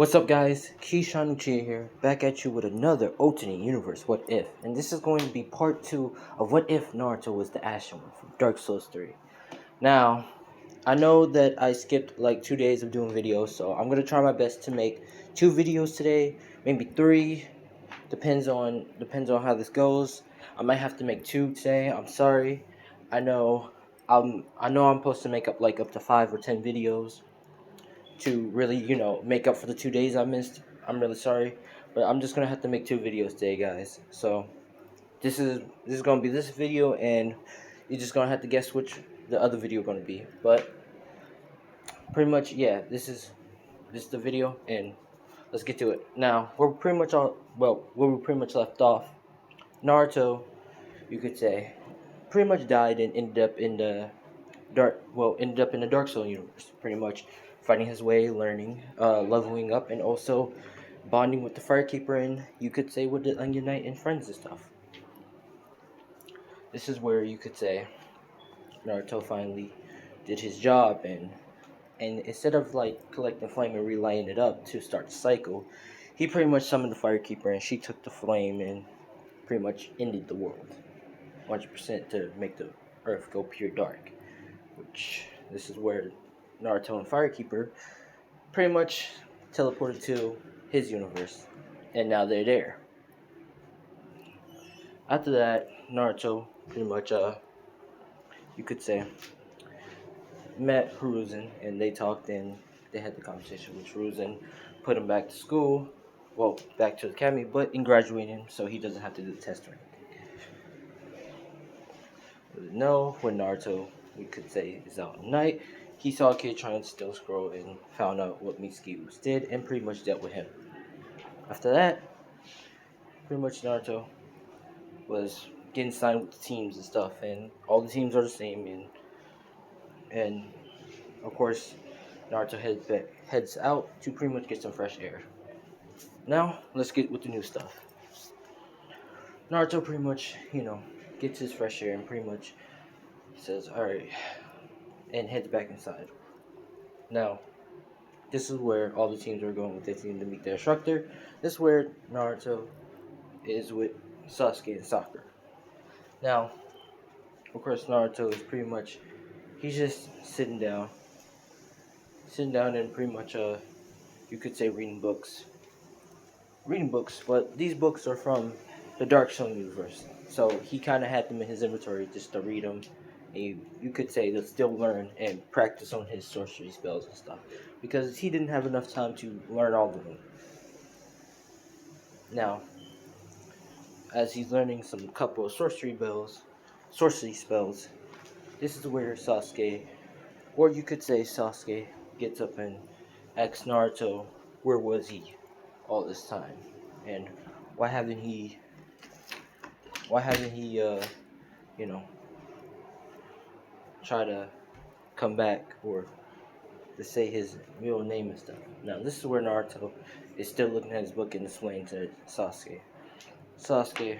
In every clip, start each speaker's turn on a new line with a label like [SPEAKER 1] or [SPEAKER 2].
[SPEAKER 1] What's up, guys? Keyshawn Uchiha here, back at you with another alternate universe What If, and this is going to be part 2 of What If Naruto was the Ashen one from Dark Souls 3. Now, I know that I skipped like 2 days of doing videos, so I'm going to try my best to make 2 videos today, maybe 3, depends on how this goes. I might have to make 2 today, I'm sorry. I know I'm supposed to make up to 5 or 10 videos to really, make up for the 2 days I missed. I'm really sorry, but I'm just gonna have to make 2 videos today, guys. So this is gonna be this video, and you're just gonna have to guess which the other video gonna be. But pretty much, yeah, this is the video, and let's get to it. Now we're pretty much where we pretty much left off. Naruto, you could say, pretty much died and ended up in the Dark Soul universe, pretty much fighting his way, learning, leveling up, and also bonding with the Firekeeper, and you could say with the Onion Knight and friends and stuff. This is where you could say Naruto finally did his job, and instead of like collecting flame and relighting it up to start the cycle, he pretty much summoned the Firekeeper, and she took the flame and pretty much ended the world, 100% to make the earth go pure dark. Which this is where Naruto and Firekeeper pretty much teleported to his universe, and now they're there. After that, Naruto pretty much, you could say, met Hiruzen, and they talked, and they had the conversation with Hiruzen, put him back to school, well, back to the academy, but in graduating, so he doesn't have to do the test or anything. No, when Naruto, we could say, is out at night, he saw a kid trying to steal scroll and found out what Mitsuki did and pretty much dealt with him. After that, pretty much Naruto was getting signed with the teams and stuff, and all the teams are the same, and of course Naruto heads out to pretty much get some fresh air. Now let's get with the new stuff. Naruto pretty much, gets his fresh air and pretty much says, alright, and heads back inside. Now, this is where all the teams are going with their team to meet their instructor. This is where Naruto is with Sasuke and Sakura. Now, of course, Naruto is pretty much, he's just sitting down and pretty much, you could say reading books, but these books are from the Dark Soul universe, so he kind of had them in his inventory just to read them, and you could say to still learn and practice on his sorcery spells and stuff, because he didn't have enough time to learn all of them. Now, as he's learning some couple of sorcery spells, this is where Sasuke, or you could say Sasuke, gets up and asks Naruto, where was he all this time, and why haven't he, try to come back or to say his real name and stuff. Now, this is where Naruto is still looking at his book and explaining to Sasuke. Sasuke,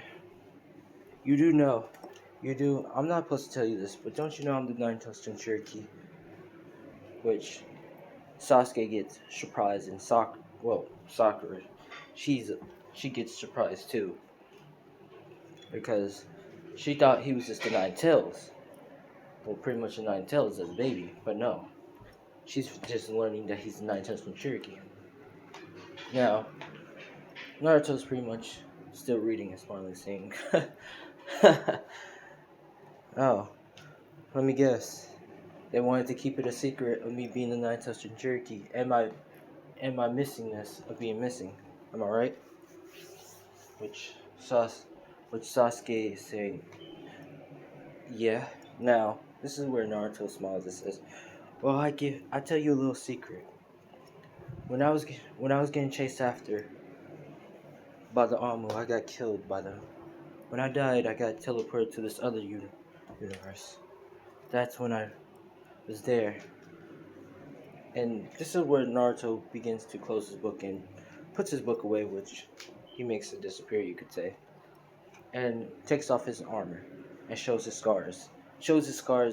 [SPEAKER 1] I'm not supposed to tell you this, but don't you know I'm the nine-tailed Cherokee? Which Sasuke gets surprised, and Sakura, she gets surprised too, because she thought he was just the Nine Tails. Well, pretty much the Nine Tails as a baby, but no. She's just learning that he's the Nine-tailed Cherokee. Now, Naruto's pretty much still reading and smiling, saying, oh, let me guess. They wanted to keep it a secret of me being the Nine-tailed Cherokee and my missingness of being missing. Am I right? Which Sasuke is saying, yeah. Now, this is where Naruto smiles and says, well, I tell you a little secret. When I was getting chased after by the Amu, I got killed by them. When I died, I got teleported to this other universe. That's when I was there. And this is where Naruto begins to close his book and puts his book away, which he makes it disappear, you could say, and takes off his armor and shows his scars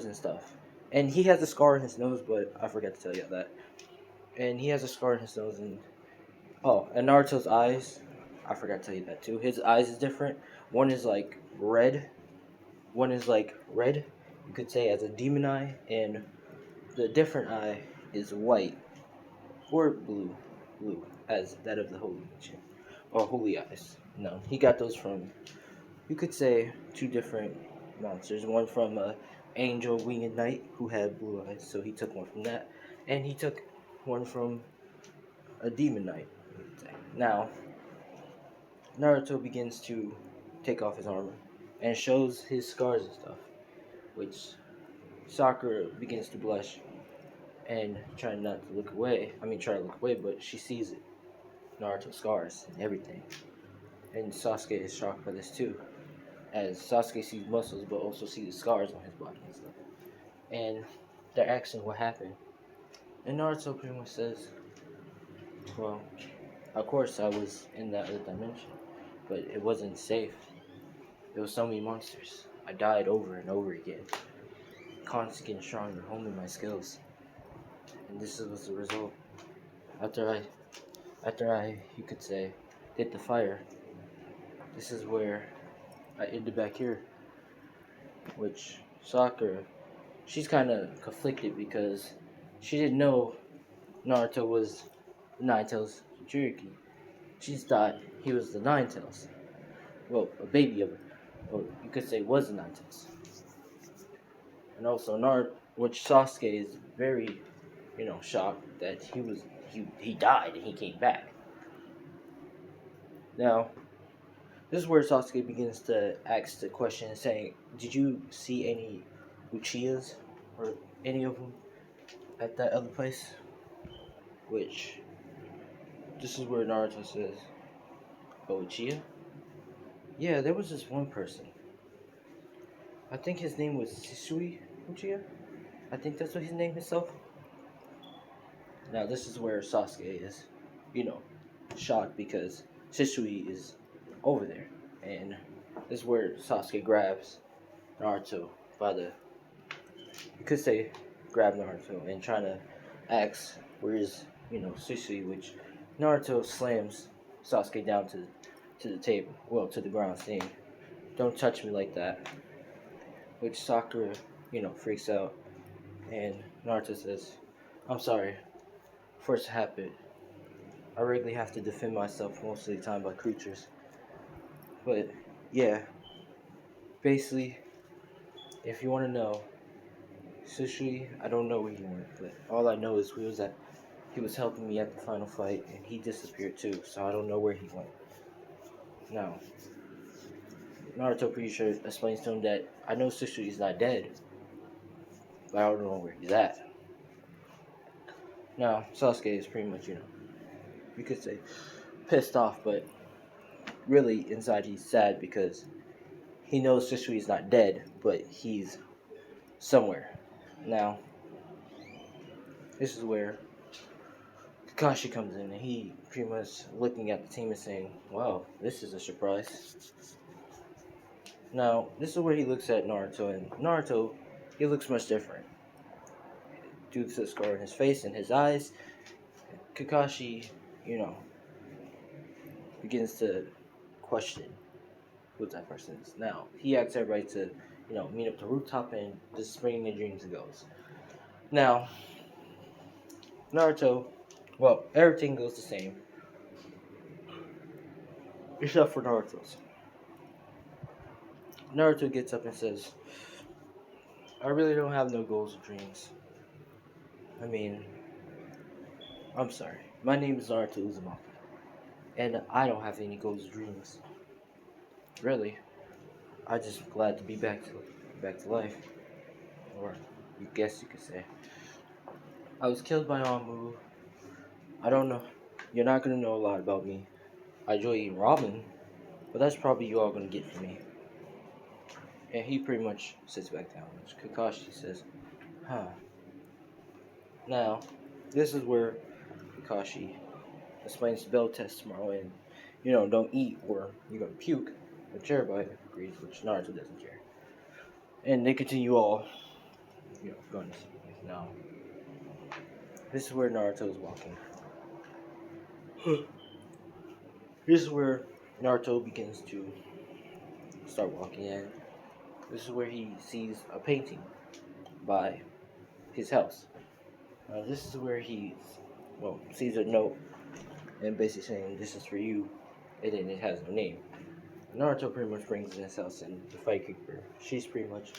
[SPEAKER 1] and stuff. And he has a scar in his nose, but I forgot to tell you that. And he has a scar in his nose, and Oh, and Naruto's eyes. I forgot to tell you that too. His eyes is different. One is like red. One is like red. You could say as a demon eye, and the different eye is white or blue, blue as that of the holy Chin, or holy eyes. No, he got those from, you could say, two different monsters. One from a angel winged knight who had blue eyes, so he took one from that, and he took one from a demon knight. You could say. Now, Naruto begins to take off his armor and shows his scars and stuff, which Sakura begins to blush and trying not to look away. I mean, try to look away, but she sees it. Naruto's scars and everything. And Sasuke is shocked by this too, as Sasuke sees muscles but also sees the scars on his body and stuff. And they're asking what happened. And Naruto pretty much says, well, of course I was in that other dimension, but it wasn't safe. There was so many monsters. I died over and over again, constantly getting stronger, honing my skills. And this was the result. After I, you could say, hit the fire, this is where I ended back here, which Sakura, she's kind of conflicted because she didn't know Naruto was the Nine Tails Jinchuriki. She thought he was the Nine Tails. Well, a baby of it. Well, you could say was the Nine Tails. And also Naruto, which Sasuke is very, shocked that he died and he came back. Now, this is where Sasuke begins to ask the question, saying, "Did you see any Uchihas or any of them at that other place?" Which this is where Naruto says, "Oh, Uchiha? Yeah, there was this one person. I think his name was Shisui Uchiha. I think that's what his name himself." Now this is where Sasuke is, you know, shocked because Shisui is over there, and this is where Sasuke grabs Naruto by the, you could say, grab Naruto and trying to ask where is, Shisui, which Naruto slams Sasuke down to the table, well, to the ground, saying, "Don't touch me like that." Which Sakura, freaks out, and Naruto says, "I'm sorry, for it to happen, I regularly have to defend myself most of the time by creatures. But yeah, basically, if you want to know, Sushi, I don't know where he went, but all I know is he was helping me at the final fight, and he disappeared too, so I don't know where he went." Now, Naruto pretty sure explains to him that I know Sushi is not dead, but I don't know where he's at. Now, Sasuke is pretty much, you could say, pissed off, but really inside he's sad because he knows Sushi is not dead, but he's somewhere. Now, this is where Kakashi comes in, and he pretty much looking at the team and saying, "Wow, this is a surprise." Now, this is where he looks at Naruto, and Naruto, he looks much different due to the scar on his face and his eyes. Kakashi, you know, begins to question who that person is. Now, he asks everybody to, meet up the rooftop and just bring their dreams and goes. Now, Naruto, well, everything goes the same, except for Naruto's. Naruto gets up and says, "I really don't have no goals or dreams. I mean, I'm sorry. My name is Naruto Uzumaki, and I don't have any goals or dreams. Really, I just glad to be back to life, or you guess you could say. I was killed by Amu. I don't know. You're not gonna know a lot about me. I enjoy eating ramen, but that's probably you all gonna get from me." And he pretty much sits back down. Which Kakashi says, "Huh." Now, this is where Kakashi explains the bell test tomorrow, and don't eat or you're gonna puke. Which everybody agrees, which Naruto doesn't care. And they continue all, going to sleep. Now, this is where Naruto is walking. This is where Naruto begins to start walking in. This is where he sees a painting by his house. This is where he, well, sees a note and basically saying, "This is for you," and then it has no name. Naruto pretty much brings in his house, and the fight keeper, she's pretty much,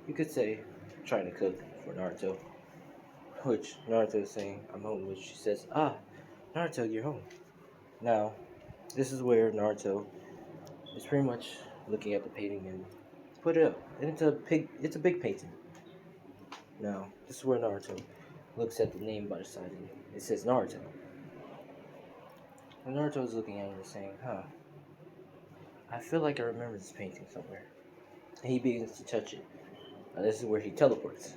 [SPEAKER 1] you could say, trying to cook for Naruto. Which Naruto is saying, "I'm home," which she says, "Ah, Naruto, you're home." Now, this is where Naruto is pretty much looking at the painting and put it up. And it's a big painting. Now, this is where Naruto looks at the name by the side and it says Naruto. And Naruto is looking at it and saying, "Huh, I feel like I remember this painting somewhere." And he begins to touch it. Now, this is where he teleports.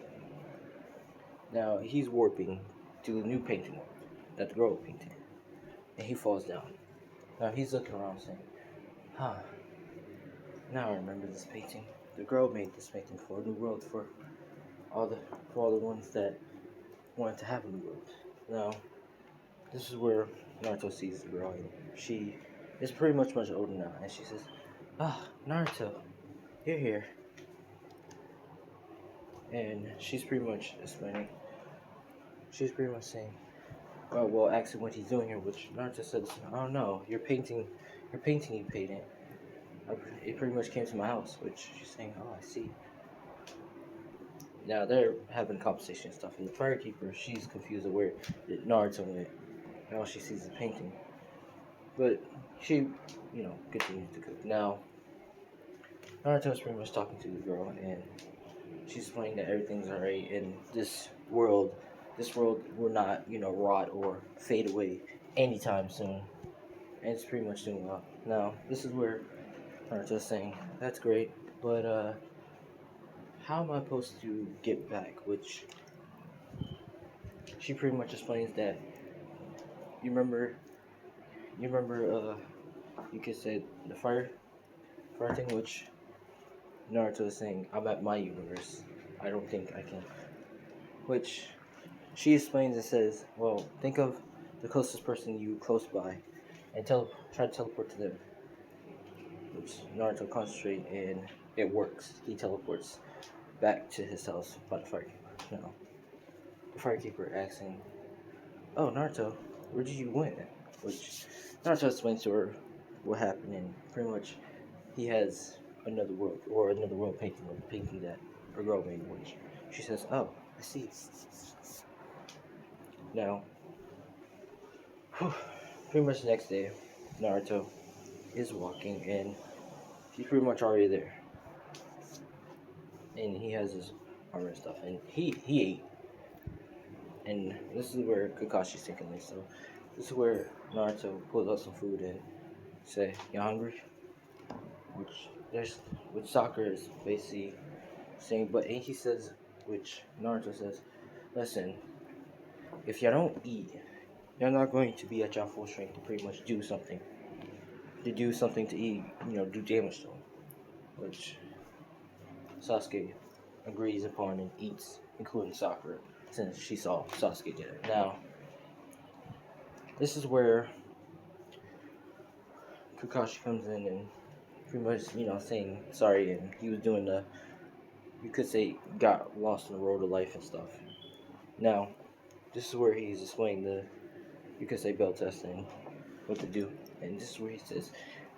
[SPEAKER 1] Now, he's warping to the new painting that the girl painted. And he falls down. Now, he's looking around saying, "Huh, now I remember this painting. The girl made this painting for a new world all the for all the ones that wanted to have a new world." Now, this is where Naruto sees the girl, and she is pretty much older now, and she says, "Ah, Naruto, you're here." And she's pretty much explaining. She's pretty much saying, "Oh, well, asking what he's doing here," which Naruto says, "Oh no, your painting you painted. It pretty much came to my house," which she's saying, "Oh, I see." Now they're having conversation and stuff, and the firekeeper, she's confused of where Naruto went. Now she sees the painting, but she, continues to cook. Now Naruto's pretty much talking to the girl, and she's explaining that everything's alright in this world. This world will not, rot or fade away anytime soon, and it's pretty much doing well. Now this is where Naruto's saying, "That's great, but how am I supposed to get back?" Which she pretty much explains that you remember, you remember, you could say the fire thing, which Naruto is saying, "I'm at my universe. I don't think I can." Which she explains and says, "Well, think of the closest person you close by, and try to teleport to them." Which Naruto concentrates and it works. He teleports back to his house by the firekeeper. Now, the firekeeper asking, "Oh, Naruto, where did you went?" Which Naruto explains to her what happened, and pretty much he has another world painting, or the painting that a girl made, which she says, "Oh, I see." Now, pretty much the next day, Naruto is walking, and he's pretty much already there, and he has his armor and stuff, and he ate, and this is where Kakashi's taking this. So this is where Naruto pulls out some food and say, "You hungry?" Which there's which Sakura is basically saying, but and he says, which Naruto says, "Listen, if you don't eat, you're not going to be at your full strength to pretty much do something to eat, do damage to him." Which Sasuke agrees upon and eats, including Sakura, since she saw Sasuke did it. Now, this is where Kakashi comes in and pretty much, saying sorry, and he was doing you could say, got lost on the road of life and stuff. Now, this is where he's explaining you could say, bell test and what to do. And this is where he says,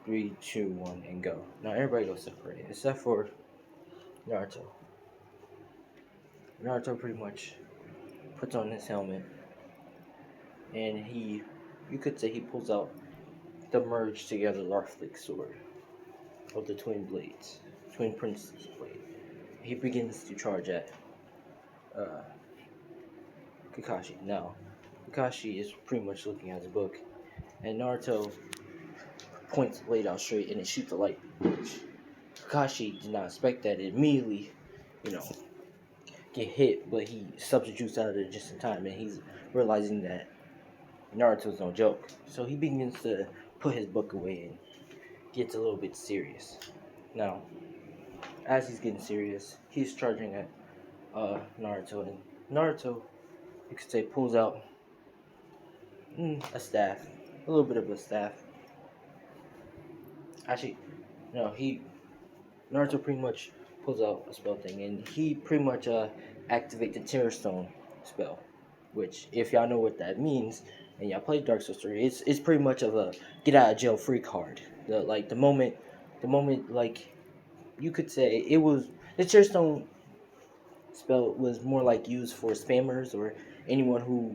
[SPEAKER 1] 3, 2, 1, and go. Now, everybody goes separate, except for Naruto. Naruto pretty much puts on his helmet, and you could say he pulls out the merged together Larflick sword of the twin princes blade. He begins to charge at uh, Kakashi. Now, Kakashi is pretty much looking at his book, and Naruto points the blade out straight and it shoots a light. Which Kakashi did not expect that. It immediately, you know, get hit, but he substitutes out of it just in time, and he's realizing that Naruto's no joke. So he begins to put his book away and gets a little bit serious. Now, as he's getting serious, he's charging at Naruto, and Naruto, you could say, pulls out a staff, a little bit of a staff, Actually, no, Naruto pretty much pulls out a spell thing, and he pretty much activate the Terror Stone spell, which if y'all know what that means, and y'all play Dark Souls 3, it's pretty much of a get out of jail free card. The moment like you could say it was the Terror Stone spell was more like used for spammers or anyone who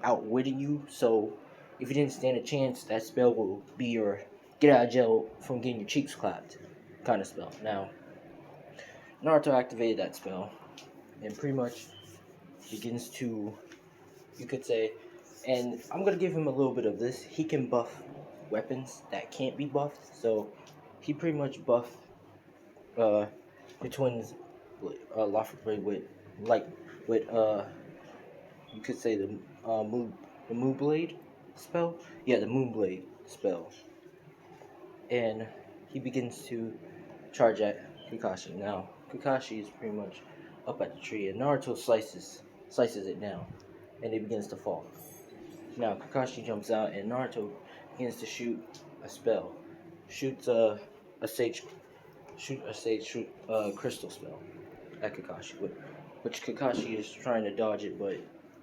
[SPEAKER 1] outwitted you. So if you didn't stand a chance, that spell will be your get out of jail from getting your cheeks clapped kind of spell. Now Naruto activated that spell and pretty much begins to, you could say, and I'm gonna give him a little bit of this. He can buff weapons that can't be buffed, so he pretty much buffed uh the twins Lawful Blade with like with you could say the Moon Blade spell. Yeah, the Moon Blade spell, and he begins to charge at Kakashi. Now Kakashi is pretty much up at the tree, and Naruto slices it down, and it begins to fall. Now Kakashi jumps out, and Naruto begins to shoot a spell, shoots a sage shoot crystal spell at Kakashi, which Kakashi is trying to dodge it, but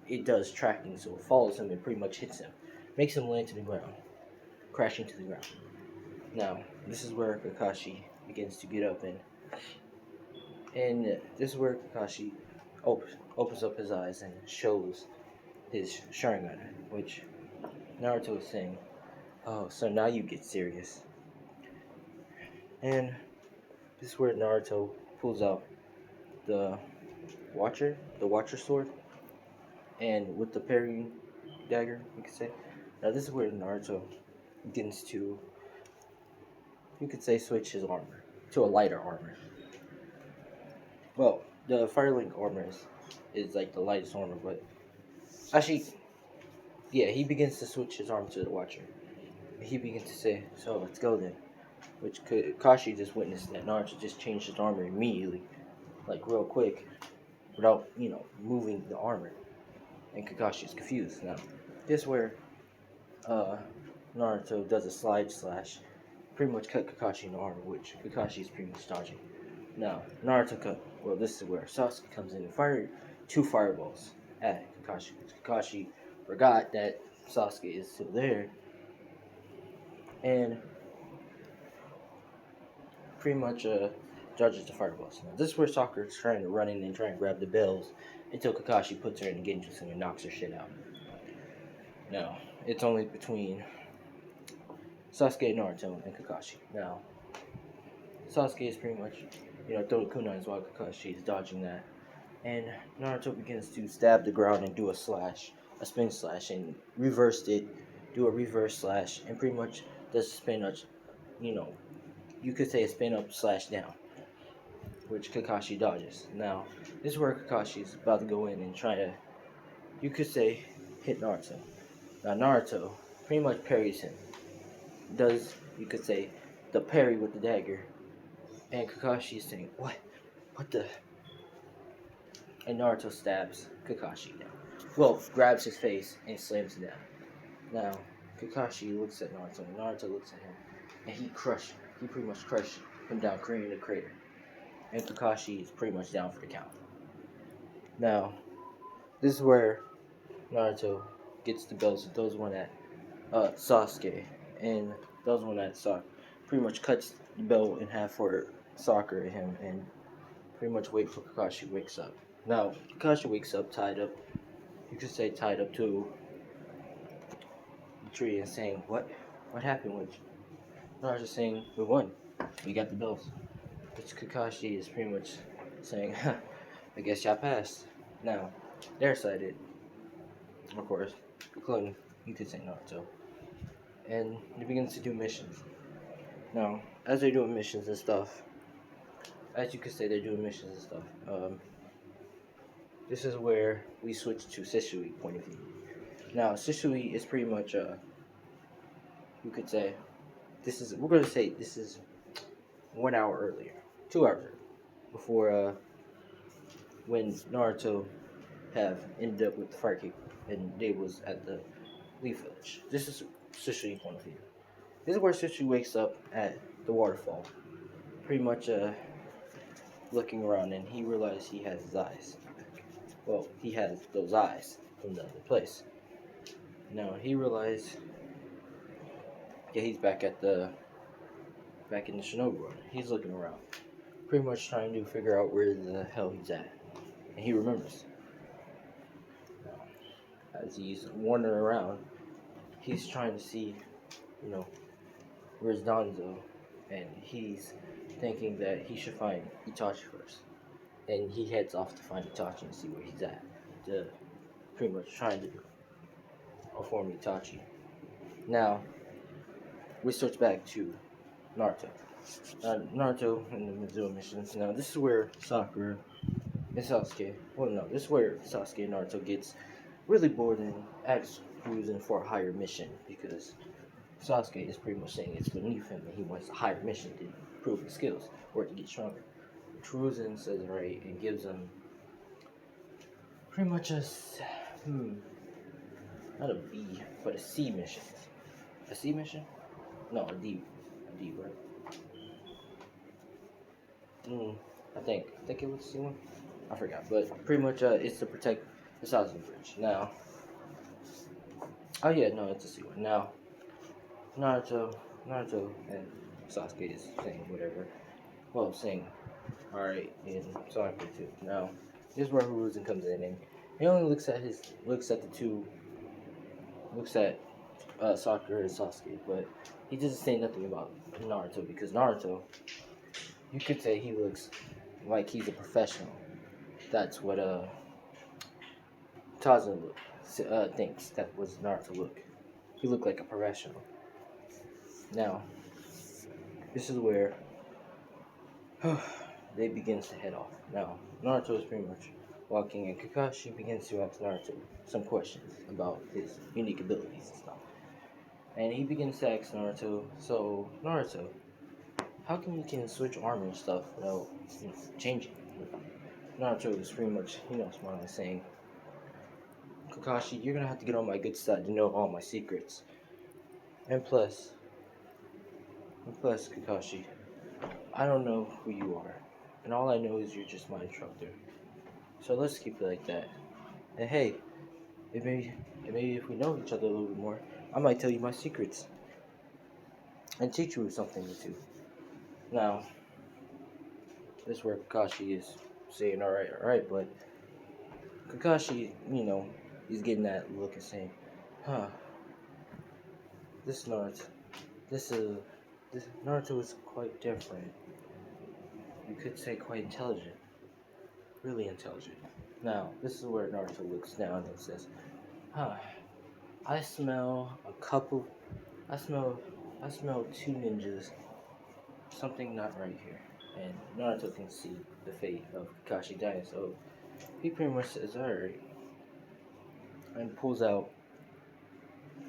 [SPEAKER 1] it does tracking, so it follows him and pretty much hits him, makes him land to the ground, crashing to the ground. Now this is where Kakashi begins to get up, and this is where Kakashi opens up his eyes and shows his Sharingan, which Naruto is saying, "Oh, so now you get serious." And this is where Naruto pulls out the Watcher sword, and with the parrying dagger, you could say. Now this is where Naruto begins to, you could say, switch his armor to a lighter armor. Well, the Firelink armor is like the lightest armor, but actually, yeah, he begins to switch his arm to the Watcher. He begins to say, "So let's go then." Which Kashi just witnessed that Naruto just changed his armor immediately, like real quick, without moving the armor, and Kakashi's confused. Now, this where uh, Naruto does a slide slash, pretty much cut Kakashi in the armor, which Kakashi is pretty much dodging. Now, Naruto cut. Well, this is where Sasuke comes in and fired two fireballs at Kakashi. Kakashi forgot that Sasuke is still there, and pretty much dodges the fireballs. Now, this is where Sakura is trying to run in and try and grab the bells until Kakashi puts her in the Genjutsu and knocks her shit out. Now, it's only between Sasuke, Naruto, and Kakashi. Now, Sasuke is pretty much, throwing kunais while Kakashi is dodging that. And Naruto begins to stab the ground and do a spin slash, and do a reverse slash, and pretty much does a spin up, you know, you could say a spin up slash down, which Kakashi dodges. Now, this is where Kakashi is about to go in and try to, you could say, hit Naruto. Now, Naruto pretty much parries him, does, you could say, the parry with the dagger, and Kakashi is saying, "What? What the?" And Naruto stabs Kakashi down. Well, grabs his face and slams it down. Now, Kakashi looks at Naruto, and Naruto looks at him, and he pretty much crushed him down, creating a crater. And Kakashi is pretty much down for the count. Now, this is where Naruto gets the bells and throws one at Sasuke, and throws one at Sakura. Pretty much cuts the belt in half for Sakura and him, and pretty much wait for Kakashi wakes up. Now, Kakashi wakes up tied up, you could say tied up to the tree and saying, What happened with you?" Naruto saying, "We won. We got the bells." Which Kakashi is pretty much saying, "I guess y'all passed." Now, they're excited, of course, including, you could say, Naruto. And he begins to do missions. Now, as they're doing missions and stuff, as you could say, they're doing missions and stuff. This is where we switch to Shisui point of view. Now, Shisui is pretty much, you could say, we're going to say this is 1 hour earlier, 2 hours earlier, before, when Naruto have ended up with the fire cape and they was at the Leaf Village. This is Shisui point of view. This is where Sushi wakes up at the waterfall, pretty much looking around, and he realizes he has his eyes. Well, he has those eyes from the other place. Now he realized, yeah, he's back in the Shinobi World. He's looking around, pretty much trying to figure out where the hell he's at, and he remembers. Now, as he's wandering around, he's trying to see, you know, where's Danzo, and he's thinking that he should find Itachi first. And he heads off to find Itachi and see where he's at, to pretty much trying to inform Itachi. Now, we switch back to Naruto. Naruto in the Mizuo mission. Now, this is where Sakura and Sasuke, well, no, this is where Sasuke and Naruto gets really bored and asks Hiruzen for a higher mission because Sasuke is pretty much saying it's beneath him and he wants a higher mission to improve his skills or to get stronger. Hiruzen says right and gives him pretty much not a B, but a C mission. A C mission? No, a D, right? I think it was the C one. I forgot, but pretty much it's to protect the Thousand Bridge. Now, oh yeah, no, it's a C one. Now, Naruto, and Sasuke is saying whatever. Well, saying alright in Sakura too. Now, this is where Hiruzen comes in, and he only looks at Sakura and Sasuke, but he doesn't say nothing about Naruto because Naruto, you could say he looks like he's a professional. That's what Tarzan thinks that was Naruto look. He looked like a professional. Now, this is where they begins to head off. Now, Naruto is pretty much walking, and Kakashi begins to ask Naruto some questions about his unique abilities and stuff. And he begins to ask Naruto, so Naruto, how come you can switch armor and stuff without changing? Naruto is pretty much, smiling, saying, Kakashi, you're gonna have to get on my good side to know all my secrets. And plus, Kakashi, I don't know who you are, and all I know is you're just my instructor. So let's keep it like that. And hey, maybe if we know each other a little bit more, I might tell you my secrets and teach you something or two. Now, this is where Kakashi is saying, all right, but Kakashi, he's getting that look and saying, this Naruto is quite different. You could say quite intelligent. Really intelligent. Now, this is where Naruto looks down and says, I smell two ninjas. Something not right here. And Naruto can see the fate of Kakashi dying, so he pretty much says, alright. And pulls out,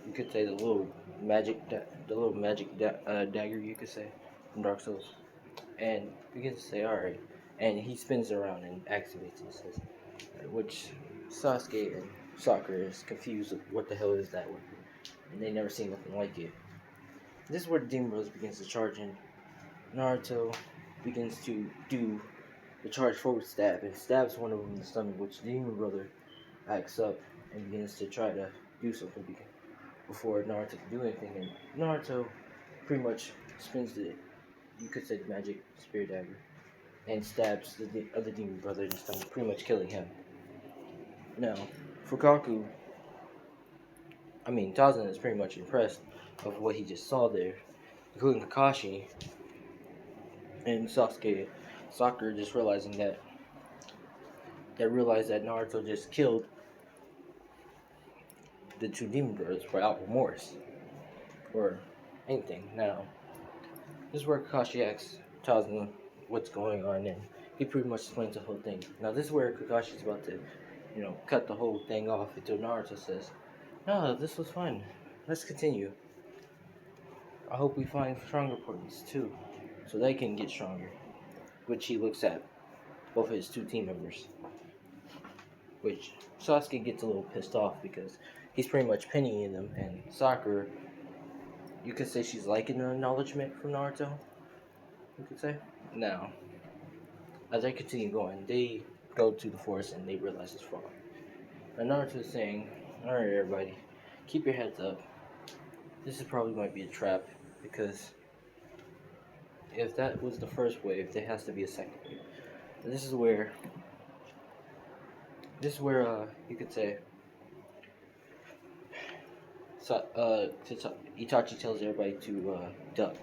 [SPEAKER 1] you could say the little magic dagger, you could say, from Dark Souls. And begins to say, alright. And he spins around and activates it, says, which Sasuke and Sakura is confused with what the hell is that weapon. And they never seen nothing like it. This is where the Demon Brothers begins to charge in. Naruto begins to do the charge forward stab and stabs one of them in the stomach, which the Demon Brother acts up and begins to try to do something before Naruto can do anything. And Naruto pretty much spins the magic spear dagger and stabs the other Demon Brother in the stomach, pretty much killing him. Now, Tarzan is pretty much impressed of what he just saw there, including Kakashi and Sakura just realizing that Naruto just killed the two Demon Brothers without remorse or anything. Now, this is where Kakashi asks Tarzan what's going on, and he pretty much explains the whole thing. Now, this is where Kakashi's about to, cut the whole thing off until Naruto says, no, this was fun. Let's continue. I hope we find stronger partners too, so they can get stronger. Which he looks at both of his two team members. Which Sasuke gets a little pissed off because he's pretty much pinning them, and Sakura you could say she's liking the acknowledgement from Naruto. You could say. Now, as they continue going, they go to the forest and they realize it's wrong. And Naruto is saying, "Alright, everybody, keep your heads up. This is probably going to be a trap because if that was the first wave, there has to be a second wave. And this is where you could say so, Itachi tells everybody to duck.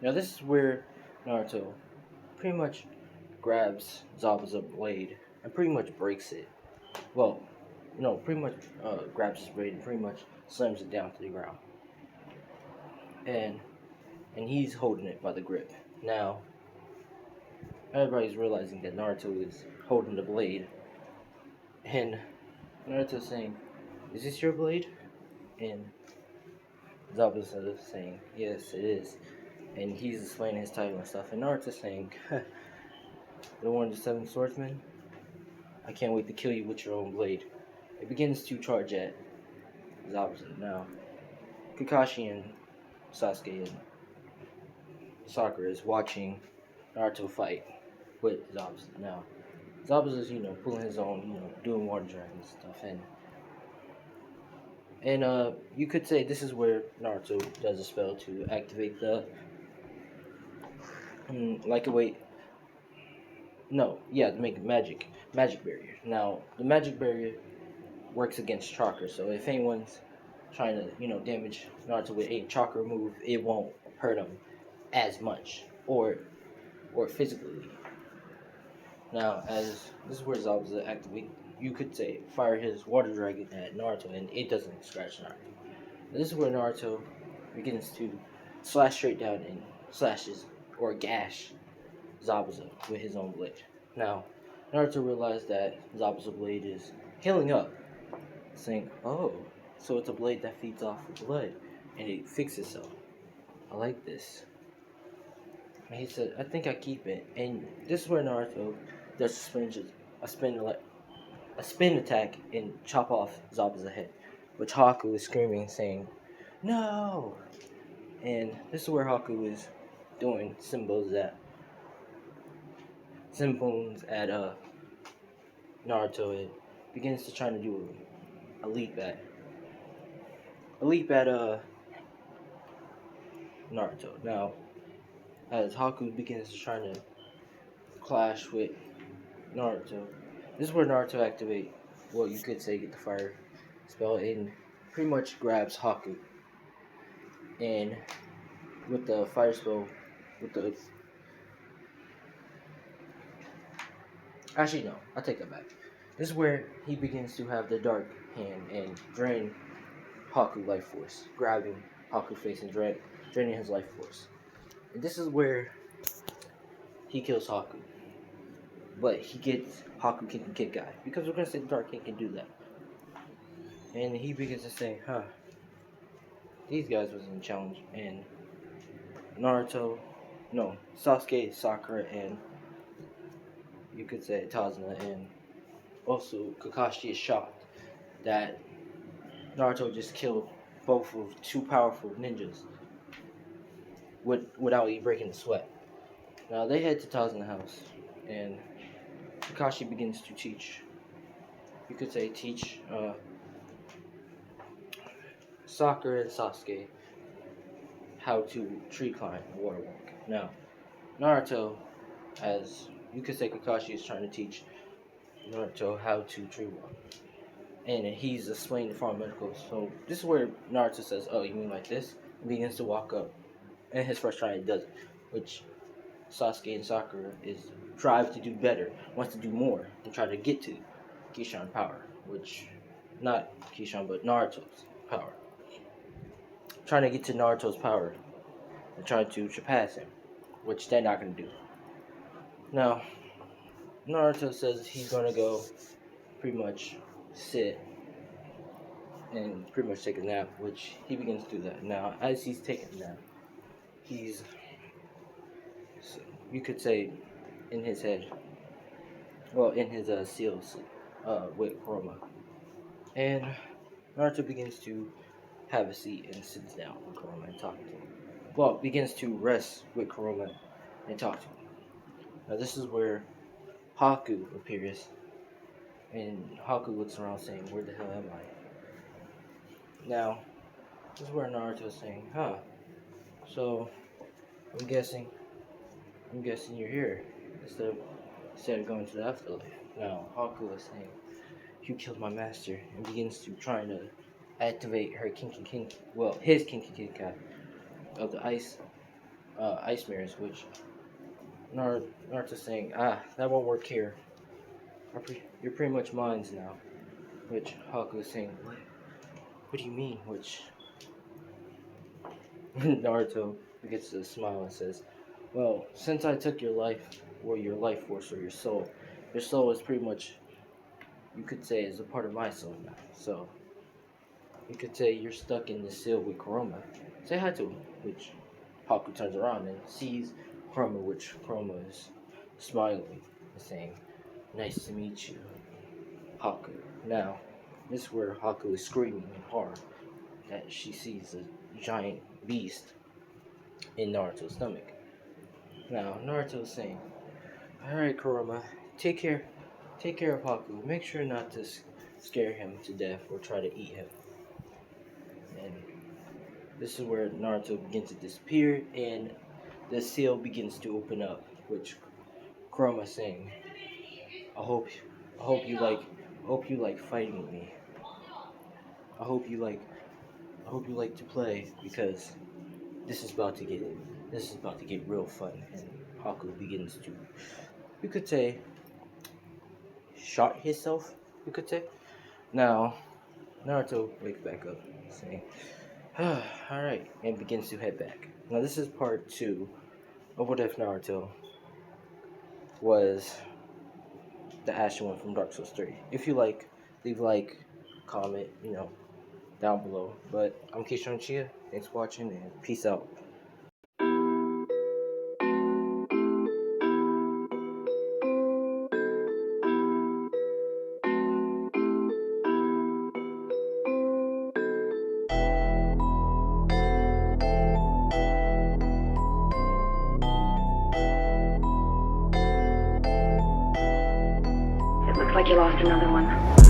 [SPEAKER 1] Now this is where Naruto pretty much grabs Zabuza blade and pretty much breaks it. Well, no, pretty much grabs his blade and pretty much slams it down to the ground. And he's holding it by the grip. Now everybody's realizing that Naruto is holding the blade, and Naruto's saying, "Is this your blade?" And Zabuza is saying, "Yes, it is." And he's explaining his title and stuff. And Naruto's saying, "The one of the seven swordsmen? I can't wait to kill you with your own blade." It begins to charge at Zabuza. Now, Kakashi and Sasuke and Sakura is watching Naruto fight with Zabuza. Now, Zabuza's, pulling his own, doing water dragon and stuff. And you could say this is where Naruto does a spell to activate the, like a way, no, yeah, to make magic barrier. Now, the magic barrier works against chakra, so if anyone's trying to, damage Naruto with a chakra move, it won't hurt him as much, or physically. Now, as this is where Zabuza activate, you could say fire his water dragon at Naruto, and it doesn't scratch Naruto. This is where Naruto begins to slash straight down and slashes or gash Zabuza with his own blade. Now, Naruto realized that Zabuza's blade is healing up, saying, "Oh, so it's a blade that feeds off of blood, and it fixes itself. I like this." And he said, "I think I keep it." And this is where Naruto does a spin attack and chop off Zabuza's head, which Haku is screaming, saying, "No!" And this is where Haku is doing symbols at Naruto, and begins to try to do a leap at Naruto. Now, as Haku begins to try to clash with Naruto, this is where Naruto activate, well, you could say get the fire spell, and pretty much grabs Haku, and with the fire spell, with the actually no, I take that back. This is where he begins to have the dark hand and drain Haku life force, grabbing Haku's face and draining his life force. And this is where he kills Haku. But he gets Haku kicking Kick Guy, because we're gonna say the Dark King can do that. And he begins to say, these guys was in challenge, and Sasuke, Sakura, and you could say Tazuna, and also Kakashi is shocked that Naruto just killed both of two powerful ninjas without even breaking a sweat. Now they head to Tazuna's house, and Kakashi begins to teach. You could say teach Sakura and Sasuke how to tree climb and water walk. Now, Naruto, as you could say, Kakashi is trying to teach Naruto how to tree walk, and he's explaining the pharmaceuticals. So this is where Naruto says, "Oh, you mean like this?" and begins to walk up, and his first try he does it, which Sasuke and Sakura is drive to do better, wants to do more, and try to get to Kishan power, which not Kishan but Naruto's power. Trying to get to Naruto's power and trying to surpass him, which they're not going to do. Now, Naruto says he's going to go pretty much sit and pretty much take a nap, which he begins to do that. Now, as he's taking a nap, he's, you could say, in his head, well, in his seal sleep with Kurama. And Naruto begins to have a seat and sits down with Kurama and talks to him. Well, begins to rest with Kurama and talk to him. Now this is where Haku appears, and Haku looks around saying, "Where the hell am I?" Now this is where Naruto is saying, "Huh? So I'm guessing, you're here instead of going to the afterlife." Now Haku is saying, "You killed my master," and begins to trying to activate her his kinky cat of the ice mirrors, which Naruto's saying, that won't work here. You're pretty much mine now. Which Haku is saying, what do you mean? Which Naruto gets a smile and says, well, since I took your life, or your life force, or your soul is pretty much, you could say, is a part of my soul now. So, you could say you're stuck in the seal with Kurama. Say hi to him, which Haku turns around and sees Kurama, which Kurama is smiling and saying, nice to meet you, Haku. Now, this is where Haku is screaming in horror that she sees a giant beast in Naruto's stomach. Now, Naruto is saying, alright, Kurama, take care of Haku. Make sure not to scare him to death or try to eat him. And this is where Naruto begins to disappear and the seal begins to open up, which Kurama is saying, I hope you like fighting with me. I hope you like to play because this is about to get real fun. And Haku begins to, you could say, shot himself, you could say. Now Naruto wakes back up saying, alright, and begins to head back. Now this is part 2 of What If Naruto was the Ashen one from Dark Souls 3. If you like, leave a like, comment, down below. But I'm Keishon Chia. Thanks for watching and peace out.
[SPEAKER 2] It looks like you lost another one.